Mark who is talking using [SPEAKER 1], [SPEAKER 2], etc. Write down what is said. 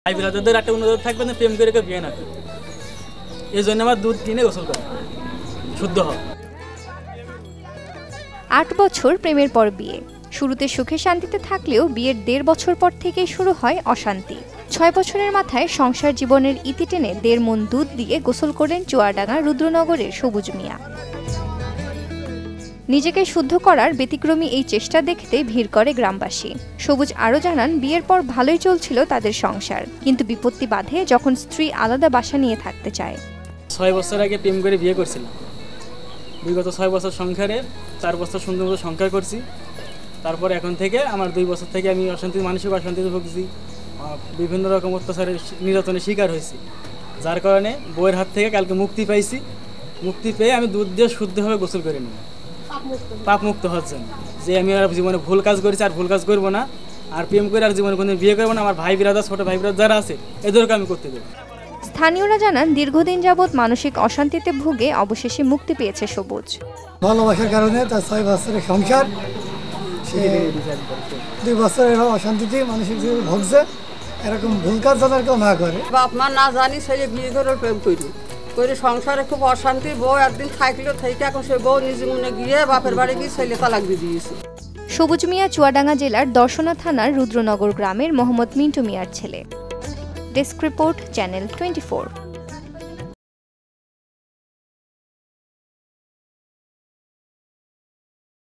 [SPEAKER 1] ভাই ব্রাদারদের একটা অনুরোধ থাকবে না, প্রেম করে কেউ বিয়ে না করে। এই জন্য আমার দুধ কিনে গোসল করে শুদ্ধ হয়।
[SPEAKER 2] 8 বছর প্রেমের পর বিয়ে। শুরুতে সুখে শান্তিতে থাকলেও বিয়ের 1.5 বছর পর থেকেই শুরু হয় অশান্তি। 6 বছরের মাথায় সংসার জীবনের ইতি টেনে 1.5 মণ দুধ দিয়ে গোসল করলেন চুয়াডাঙ্গা রুদ্রনগরের সবুজ মিয়া। নিজেকে শুদ্ধ করার ব্যতিক্রমী এই চেষ্টা দেখতে ভিড় করে গ্রামবাসী। সবুজ আরও জানান, বিয়ের পর ভালোই চলছিল তাদের সংসার, কিন্তু বিপত্তি বাধে যখন স্ত্রী আলাদা বাসা নিয়ে থাকতে চায়।
[SPEAKER 1] 6 বছর আগে প্রেম করে বিয়ে করছিলাম। বিগত 6 বছর সংসারে 4 বছর সুন্দর মতো সংসার করছি। তারপর এখন থেকে আমার 2 বছর থেকে আমি মানসিক অশান্তিতে ভুগছি, বিভিন্ন রকম অত্যাচারের নির্যাতনের শিকার হয়েছি। যার কারণে বউয়ের হাত থেকে কালকে মুক্তি পাইছি। মুক্তি পেয়ে আমি দুধ দিয়ে শুদ্ধভাবে গোসল করে নিই, পাপ মুক্ত হচ্ছেন। যে আমি আর জীবনে ভুল কাজ করেছি, আর ভুল কাজ করবো না, আর প্রেম করে আর জীবনে কোনো বিয়ে করবো না। আমার ভাই বিরাদার, ছোট ভাই বিরাদার যারা আছে এদেরকে আমি করতে দেবো।
[SPEAKER 2] স্থানীয়রা জানান, দীর্ঘদিন যাবৎ মানসিক অশান্তিতে ভুগে অবশেষে মুক্তি পেয়েছে সবুজ।
[SPEAKER 3] ভালোবাসার কারণে তার 6 বছরের সংসার 2 বছরের অশান্তিতে মানসিক ভুগছে। এরকম ভুল কাজ যেন কেউ না করে।
[SPEAKER 4] বাপ মা না জানি ছেলে বিয়ে করে প্রেম করে সংসারে খুব অশান্তি। বউ একদিন থাকলো, থেকে এখন সে বউ নিজে মনে গিয়ে বাপের বাড়ি গিয়ে ছেলে তালাক দিয়ে দিয়েছে।
[SPEAKER 2] সবুজ মিয়া চুয়াডাঙ্গা জেলার দর্শনা থানার রুদ্রনগর গ্রামের মোহাম্মদ মিন্টু মিয়ার ছেলে। Desk report, channel 24।